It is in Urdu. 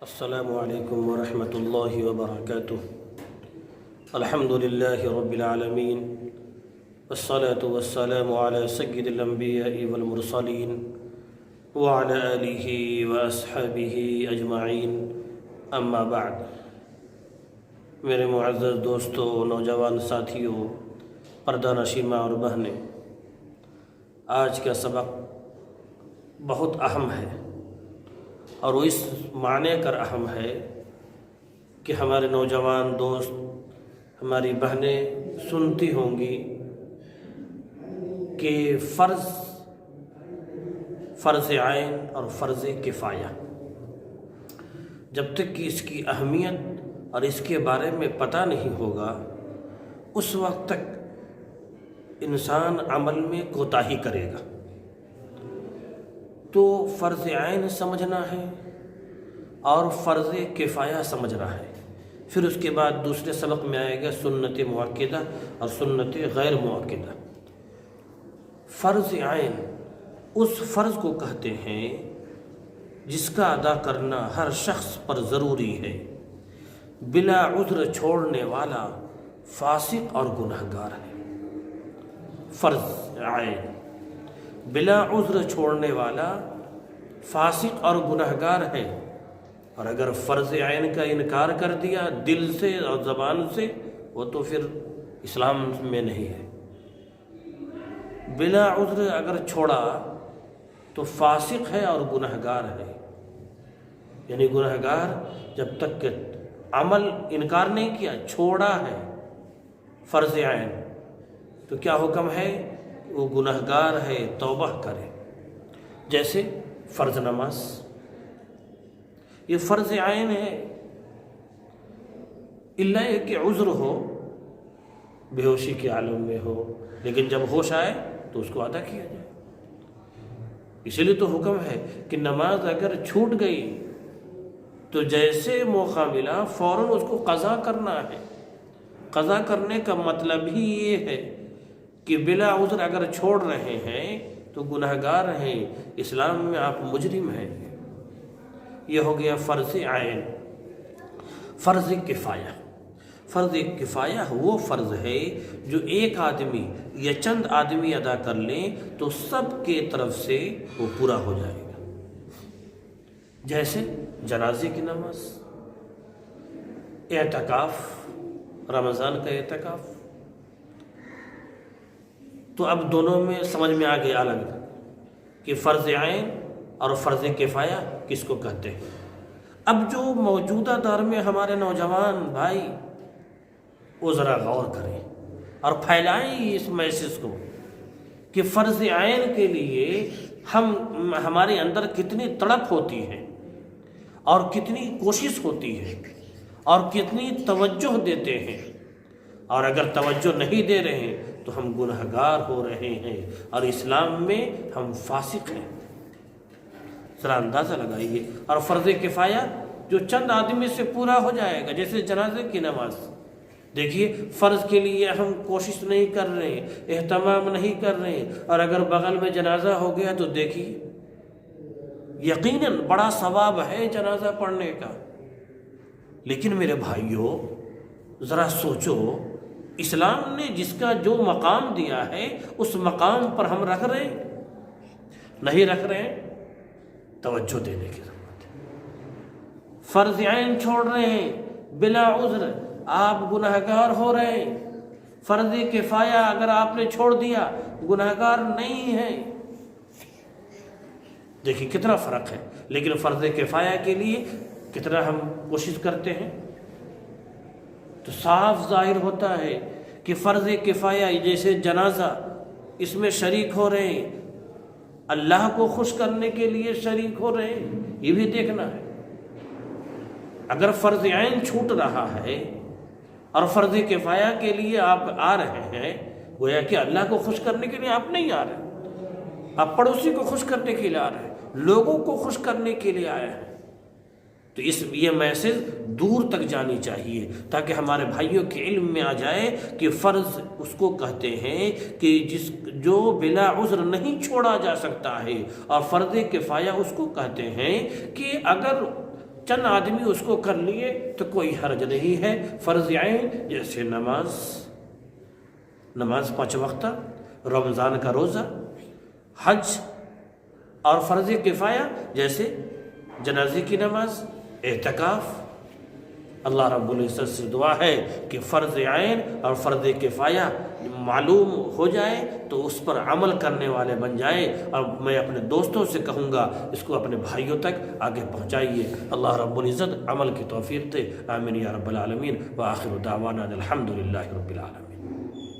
السلام علیکم ورحمۃ اللہ وبرکاتہ۔ الحمد للہ رب العالمین والصلاة والسلام علی سید الانبیاء والمرسلین وعلی آلہ واصحابہ اجمعین، اما بعد۔ میرے معزز دوستوں، نوجوان ساتھیوں، پردہ نشین ماں اور بہنیں، آج کا سبق بہت اہم ہے اور وہ اس معنی کر اہم ہے کہ ہمارے نوجوان دوست، ہماری بہنیں سنتی ہوں گی کہ فرض عین اور فرض کفایہ، جب تک کہ اس کی اہمیت اور اس کے بارے میں پتہ نہیں ہوگا اس وقت تک انسان عمل میں کوتاہی کرے گا۔ تو فرض عین سمجھنا ہے اور فرض کفایہ سمجھنا ہے۔ پھر اس کے بعد دوسرے سبق میں آئے گا سنت مؤکدہ اور سنت غیر مؤکدہ۔ فرض عین اس فرض کو کہتے ہیں جس کا ادا کرنا ہر شخص پر ضروری ہے، بلا عذر چھوڑنے والا فاسق اور گنہگار ہے۔ فرض عین بلا عذر چھوڑنے والا فاسق اور گنہگار ہے، اور اگر فرض عین کا انکار کر دیا دل سے اور زبان سے، وہ تو پھر اسلام میں نہیں ہے۔ بلا عذر اگر چھوڑا تو فاسق ہے اور گنہگار ہے، یعنی گنہگار جب تک کہ عمل انکار نہیں کیا، چھوڑا ہے فرض عین، تو کیا حکم ہے؟ وہ گنہگار ہے، توبہ کرے۔ جیسے فرض نماز، یہ فرض عین ہے، الا یہ کہ عذر ہو، بے ہوشی کے عالم میں ہو، لیکن جب ہوش آئے تو اس کو ادا کیا جائے۔ اسی لیے تو حکم ہے کہ نماز اگر چھوٹ گئی تو جیسے موقع ملا فوراً اس کو قضا کرنا ہے۔ قضا کرنے کا مطلب ہی یہ ہے کہ بلا عذر اگر چھوڑ رہے ہیں تو گنہگار ہیں، اسلام میں آپ مجرم ہیں۔ یہ ہو گیا فرض عین۔ فرض کفایہ، فرض کفایہ وہ فرض ہے جو ایک آدمی یا چند آدمی ادا کر لیں تو سب کے طرف سے وہ پورا ہو جائے گا۔ جیسے جنازے کی نماز، اعتکاف، رمضان کا اعتکاف۔ تو اب دونوں میں سمجھ میں آ گیا الگ کہ فرض عین اور فرض کفایہ کس کو کہتے ہیں۔ اب جو موجودہ دور میں ہمارے نوجوان بھائی وہ ذرا غور کریں اور پھیلائیں اس میسج کو کہ فرض عین کے لیے ہمارے اندر کتنی تڑپ ہوتی ہے اور کتنی کوشش ہوتی ہے اور کتنی توجہ دیتے ہیں، اور اگر توجہ نہیں دے رہے ہیں تو ہم گنہگار ہو رہے ہیں اور اسلام میں ہم فاسق ہیں۔ ذرا اندازہ لگائیے۔ اور فرض کفایہ جو چند آدمی سے پورا ہو جائے گا، جیسے جنازے کی نماز، دیکھیے فرض کے لیے ہم کوشش نہیں کر رہے، اہتمام نہیں کر رہے، اور اگر بغل میں جنازہ ہو گیا تو دیکھیے یقیناً بڑا ثواب ہے جنازہ پڑھنے کا، لیکن میرے بھائیوں ذرا سوچو، اسلام نے جس کا جو مقام دیا ہے اس مقام پر ہم رکھ رہے ہیں؟ نہیں رکھ رہے ہیں۔ توجہ دینے کی ضرورت ہے۔ فرض عین چھوڑ رہے ہیں بلا عذر، آپ گنہگار ہو رہے ہیں۔ فرض کفایہ اگر آپ نے چھوڑ دیا، گنہگار نہیں ہے۔ دیکھیے کتنا فرق ہے، لیکن فرض کفایہ کے لیے کتنا ہم کوشش کرتے ہیں۔ تو صاف ظاہر ہوتا ہے کہ فرض کفایہ جیسے جنازہ، اس میں شریک ہو رہے ہیں، اللہ کو خوش کرنے کے لیے شریک ہو رہے ہیں، یہ بھی دیکھنا ہے۔ اگر فرض عین چھوٹ رہا ہے اور فرض کفایہ کے لیے آپ آ رہے ہیں، گویا کہ اللہ کو خوش کرنے کے لیے آپ نہیں آ رہے، آپ پڑوسی کو خوش کرنے کے لیے آ رہے ہیں، لوگوں کو خوش کرنے کے لیے آئے ہیں۔ تو یہ میسج دور تک جانی چاہیے تاکہ ہمارے بھائیوں کے علم میں آ جائے کہ فرض اس کو کہتے ہیں کہ جو بلا عذر نہیں چھوڑا جا سکتا ہے، اور فرض کفایہ اس کو کہتے ہیں کہ اگر چند آدمی اس کو کر لیے تو کوئی حرج نہیں ہے۔ فرض عین جیسے نماز 5 وقتہ، رمضان کا روزہ، حج، اور فرض کفایہ جیسے جنازے کی نماز، اعتکاف۔ اللہ رب العزت سے دعا ہے کہ فرض عین اور فرض کفایہ معلوم ہو جائے تو اس پر عمل کرنے والے بن جائیں، اور میں اپنے دوستوں سے کہوں گا اس کو اپنے بھائیوں تک آگے پہنچائیے۔ اللہ رب العزت عمل کی توفیق دے، آمین یا رب العالمین۔ وآخر دعوانا الحمد للہ رب العالمین۔